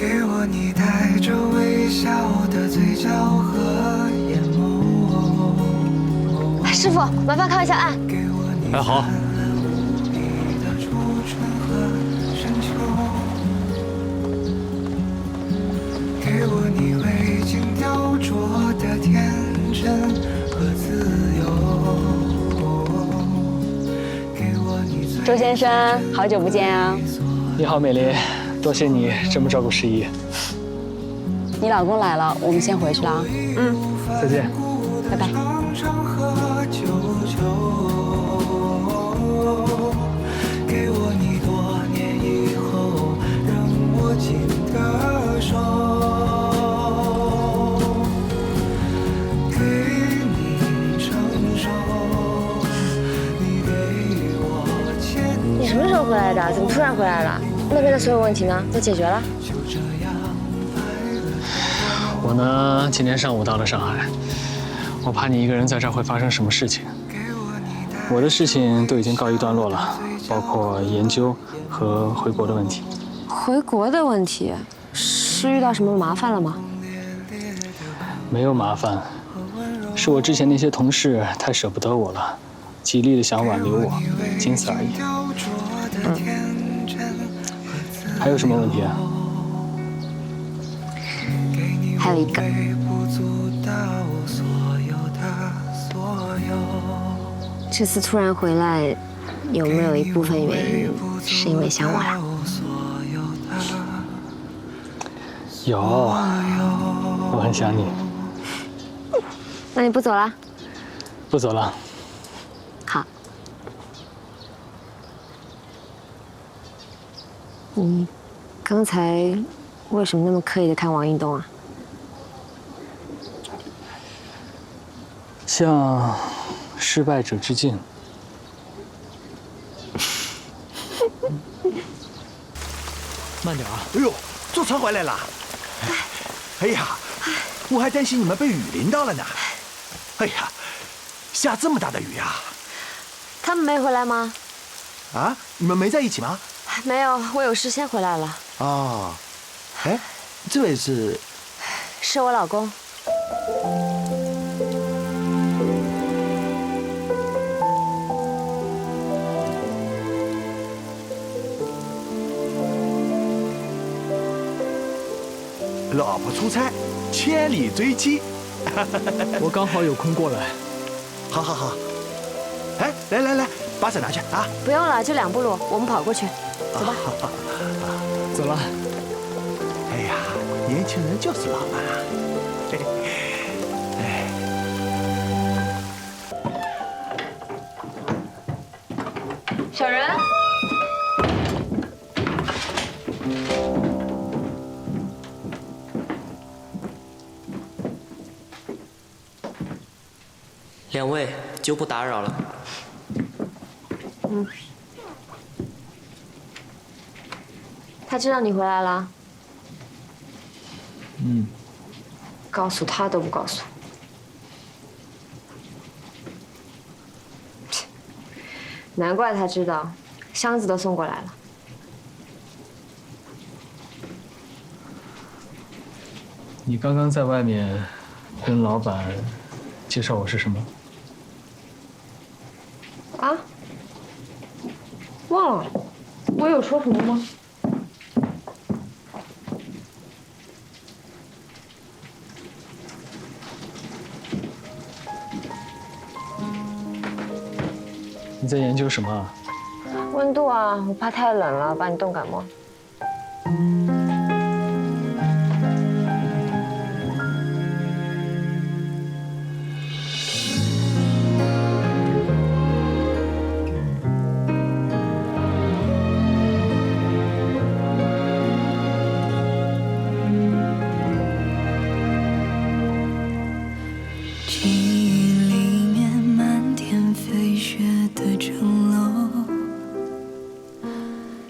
给我你带着微笑的嘴角和眼眸。师傅，麻烦靠一下岸。哎，好。给我你未经雕琢的天真和自由。给我你周先生，好久不见啊！你好，美玲，多谢你这么照顾诗怡。你老公来了，我们先回去了啊。嗯，再见，拜拜。给我你多年以后仍握紧的手，给你成熟，你给我牵手。你什么时候回来的？怎么突然回来了？那边的所有问题呢？都解决了？我呢，今天上午到了上海，我怕你一个人在这儿会发生什么事情。我的事情都已经告一段落了，包括研究和回国的问题。回国的问题，是遇到什么麻烦了吗？没有麻烦，是我之前那些同事太舍不得我了，极力的想挽留我，仅此而已。还有什么问题啊？还有一个，这次突然回来，有没有一部分原因是因为想我啦？有，我很想你。那你不走了？不走了。好。你刚才为什么那么刻意的看王运东啊？向失败者致敬。慢点啊！哎呦，坐车回来了。哎呀，我还担心你们被雨淋到了呢。哎呀，下这么大的雨啊！他们没回来吗？啊，你们没在一起吗？没有，我有事先回来了。哦，哎，这位是？是我老公。老婆出差，千里追妻。我刚好有空过来。好好好。哎，来，把伞拿去啊！不用了，就2步路，我们跑过去。走吧。走了。哎呀，年轻人就是浪漫啊！哎。小人。2位就不打扰了。他知道你回来了？告诉他都不告诉。难怪他知道，箱子都送过来了。你刚刚在外面跟老板介绍我是什么？啊？忘了，我有说什么吗？你在研究什么啊？温度啊，我怕太冷了，把你冻感冒。记忆里面漫天飞雪的城楼，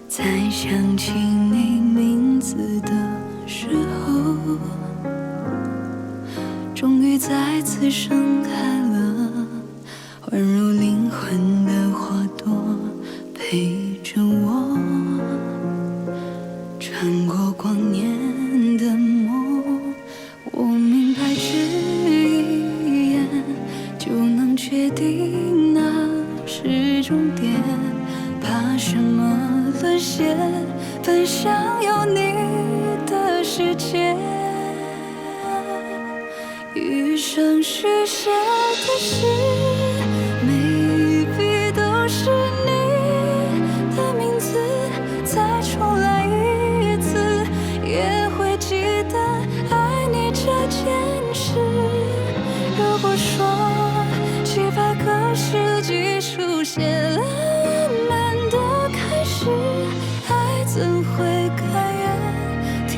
在想起你名字的时候，终于再次盛开了，宛如灵魂的花朵，陪着我穿过光年。年的梦，我明白只一眼就能决定那是终点，怕什么沦陷，本想有你的世界。余生许下的事，每一笔都是你的名字，再重来一次，也会记得爱你这件事。如果说700个世纪书写了我们的开始，爱怎会甘愿停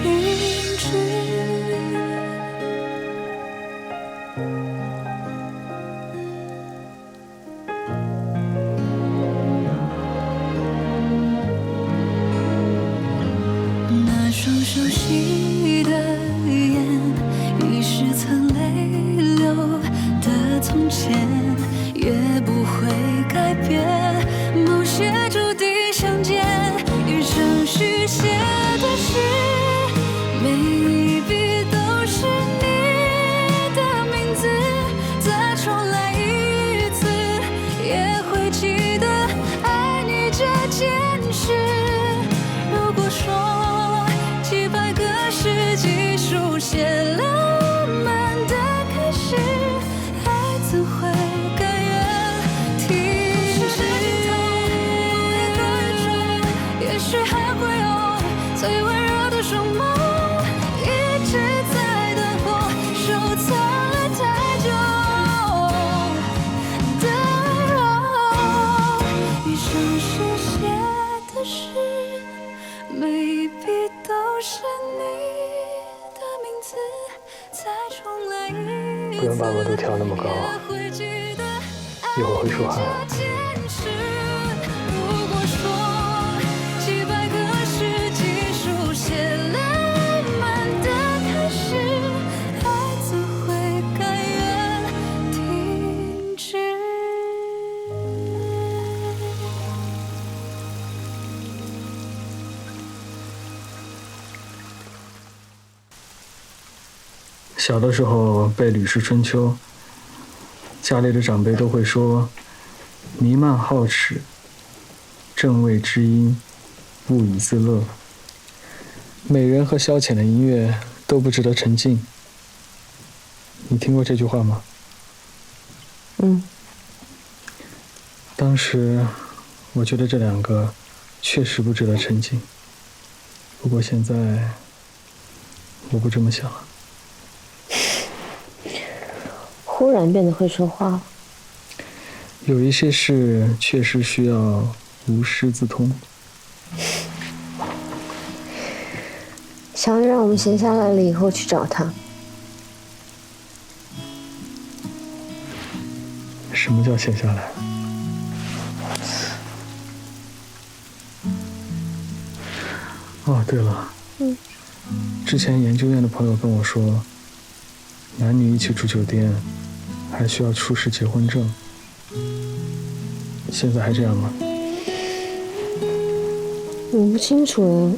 止？那双熟悉的眼，已是曾泪流的从前，也不会改变某些注定相见。余生许写的诗，每一笔都是你的名字，再重来一次，也会记得爱你这件事。如果说700个世纪书写了我们的开始，爱怎会甘愿停止？也许还会有最温柔的双眸，一直在等候，收藏了太久的柔。余生许写的诗，每一笔都是你的名字，再重来一次，不用把额度调那么高，一会儿会出汗。如果说700个世纪书写了我们的开始，爱怎会甘愿停止？小的时候背《吕氏春秋》，家里的长辈都会说：“弥漫好齿，正谓知音，勿以自乐。”美人和消遣的音乐都不值得沉浸。你听过这句话吗？当时我觉得这两个确实不值得沉浸，不过现在我不这么想了。忽然变得会说话了。有一些事确实需要无师自通。小雨让我们闲下来了以后去找他。什么叫闲下来？哦，对了，之前研究院的朋友跟我说，男女一起住酒店还需要出示结婚证，现在还这样吗？我不清楚，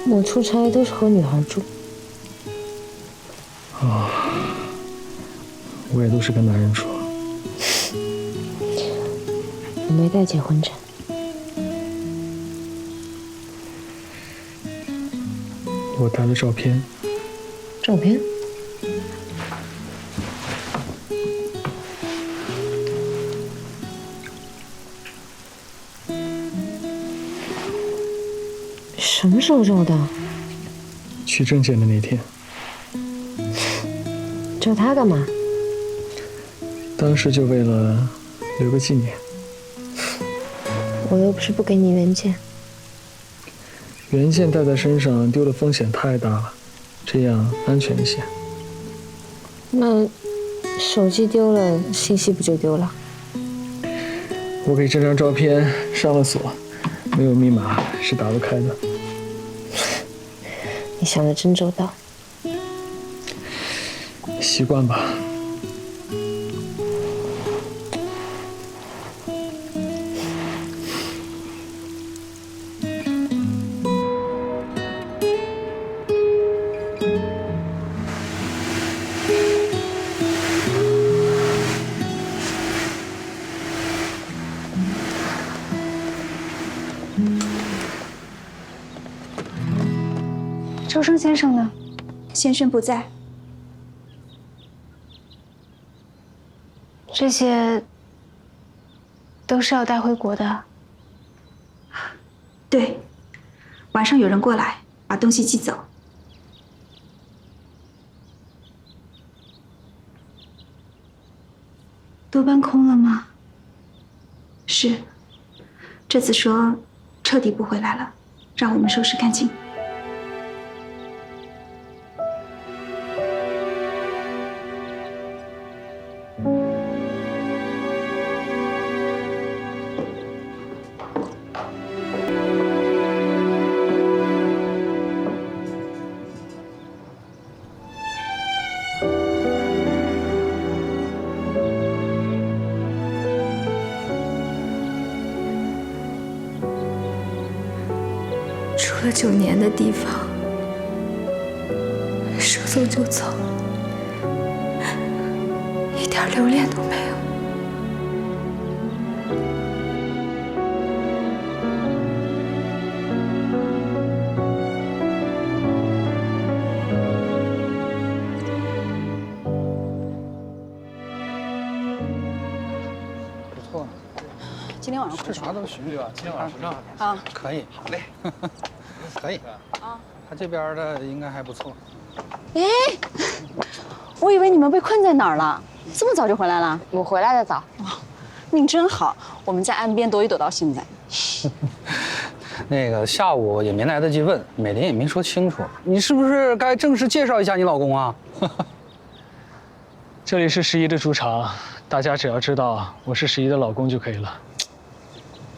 我出差都是和女孩住。我也都是跟男人住。我没带结婚证。我带了照片。照片？什么时候照的？取证件的那天。照他干嘛？当时就为了留个纪念。我又不是不给你原件。原件带在身上丢的风险太大了，这样安全一些。那手机丢了，信息不就丢了？我给这张照片上了锁，没有密码是打不开的。你想得真周到。习惯吧。周生先生呢？先生不在。这些都是要带回国的。对，晚上有人过来把东西寄走。都搬空了吗？是，这次说彻底不回来了，让我们收拾干净。住了9年的地方，说走就走，一点留恋都没有。不错，今天晚上吃啥都行，对吧？今天晚上回上海啊，可以，好嘞，可以啊。他这边的应该还不错。哎，我以为你们被困在哪儿了，这么早就回来了？我回来的早。命真好，我们在岸边躲一躲到现在。那个下午也没来得及问，美玲也没说清楚，你是不是该正式介绍一下你老公啊？这里是11的主场，大家只要知道我是11的老公就可以了。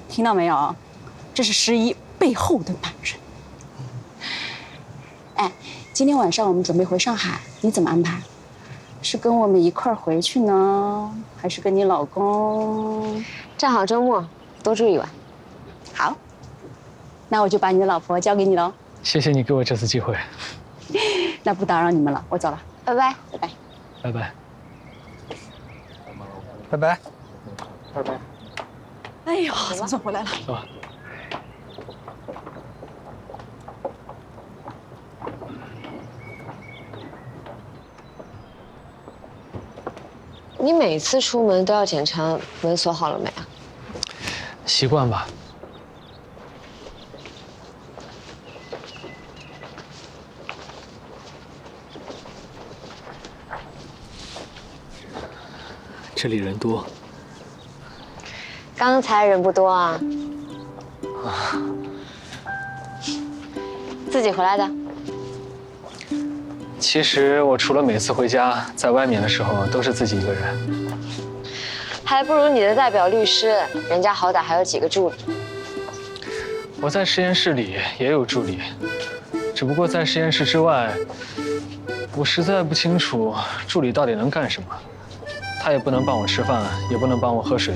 听到没有？这是11背后的男人。哎，今天晚上我们准备回上海，你怎么安排？是跟我们一块儿回去呢，还是跟你老公？正好周末，多住一晚。好，那我就把你的老婆交给你喽。谢谢你给我这次机会。那不打扰你们了，我走了，拜拜，拜拜，拜拜，拜拜，拜拜。哎呦，总算回来了。走吧。你每次出门都要检查门锁好了没啊？习惯吧。这里人多。刚才人不多啊。自己回来的？其实我除了每次回家，在外面的时候都是自己一个人。还不如你的代表律师，人家好歹还有几个助理。我在实验室里也有助理，只不过在实验室之外，我实在不清楚助理到底能干什么。他也不能帮我吃饭，也不能帮我喝水，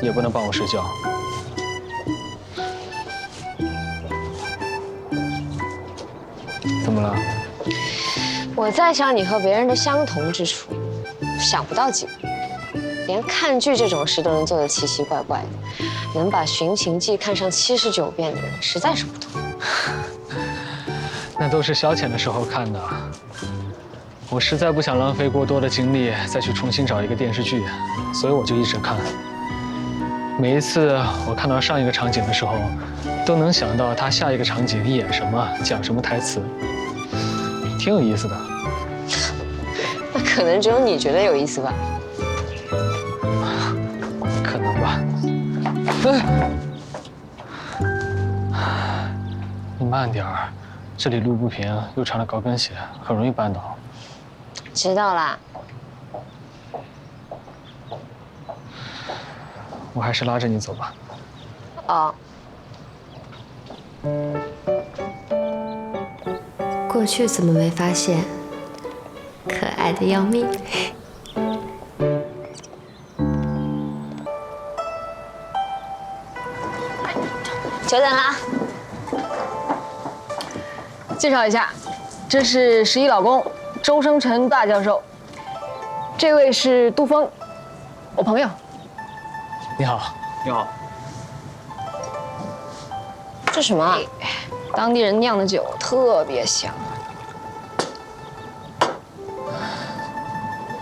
也不能帮我睡觉。怎么了？我在想你和别人的相同之处，想不到几个。连看剧这种事都能做得奇奇怪怪的，能把《寻秦记》看上79遍的人实在是不多。那都是消遣的时候看的。我实在不想浪费过多的精力再去重新找一个电视剧，所以我就一直看。每一次我看到上一个场景的时候，都能想到他下一个场景演什么，讲什么台词，挺有意思的。那可能只有你觉得有意思吧。可能吧。你慢点儿，这里路不平，又穿了高跟鞋，很容易绊倒。知道啦。我还是拉着你走吧。哦。过去怎么没发现？可爱的要命。久等啦。介绍一下，这是11老公周生辰大教授，这位是杜峰，我朋友。你好。你好。这什么啊？当地人酿的酒特别香。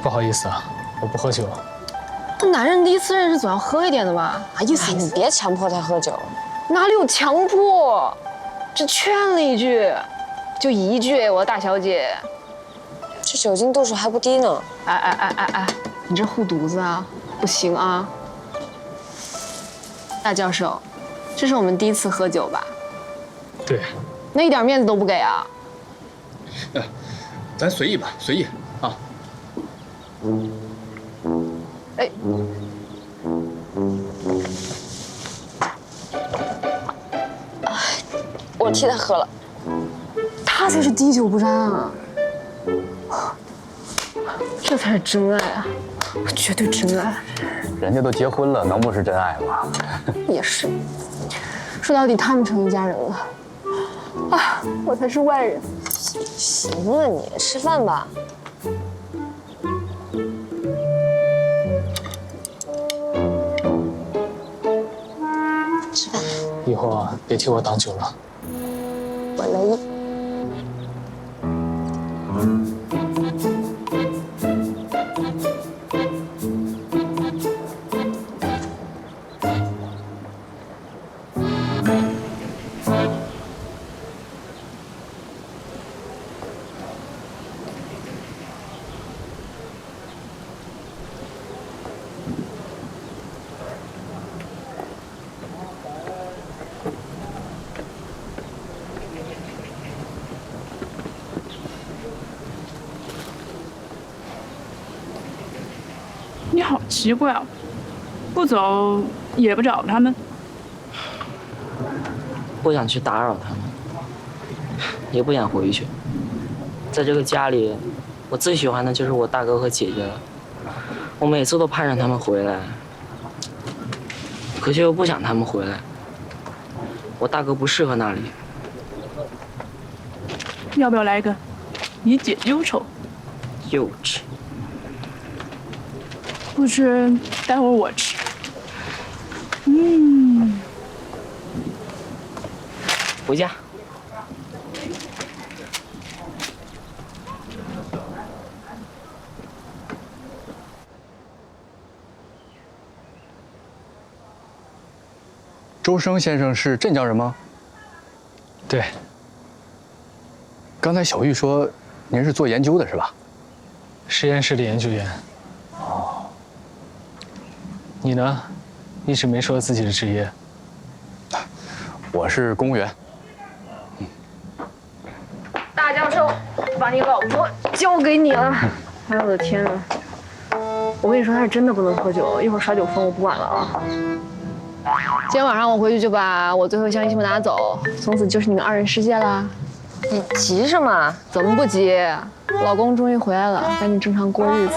不好意思啊，我不喝酒。那男人第一次认识总要喝一点的吧？啊，意思你别强迫他喝酒。哪里有强迫？只劝了一句，就一句，我的大小姐。这酒精度数还不低呢。哎，你这护犊子啊，不行啊！大教授，这是我们第一次喝酒吧？对。那一点面子都不给啊？咱随意吧，随意啊。哎。我替他喝了，他才是滴酒不沾啊！这才是真爱啊，绝对真爱。人家都结婚了，能不是真爱吗？也是，说到底他们成一家人了，啊，我才是外人。行了，你吃饭吧。吃饭。以后啊，别替我挡酒了。我乐意。你好奇怪啊，不走也不找他们。不想去打扰他们，也不想回去。在这个家里，我最喜欢的就是我大哥和姐姐了。我每次都盼着他们回来，可却又不想他们回来。我大哥不适合那里。要不要来个以解忧愁？幼稚。不吃，待会儿我吃。回家。周生先生是镇江人吗？对。刚才小玉说，您是做研究的是吧？实验室的研究员。哦。你呢？一直没说自己的职业。我是公务员。大教授，把你老婆交给你了。哎呦我的天哪！我跟你说，他是真的不能喝酒，一会儿耍酒疯我不管了啊。今天晚上我回去就把我最后一箱西木拿走，从此就是你们二人世界啦。你急什么？怎么不急？老公终于回来了，赶紧正常过日子。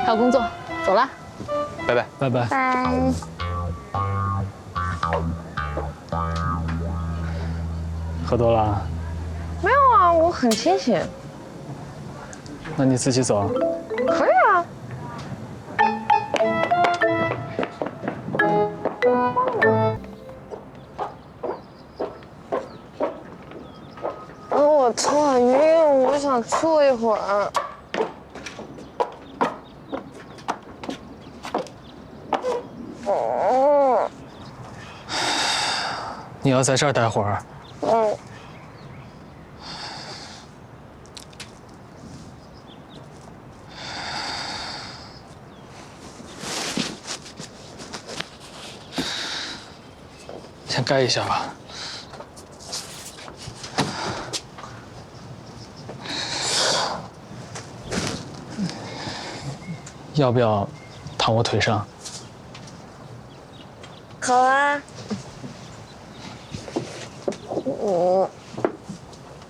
还有工作，走了。拜拜。拜拜。拜。喝多了？没有啊，我很清醒。那你自己走。可以啊。我头好晕，我想坐一会儿。你要在这儿待会儿？先盖一下吧。要不要躺我腿上？好啊。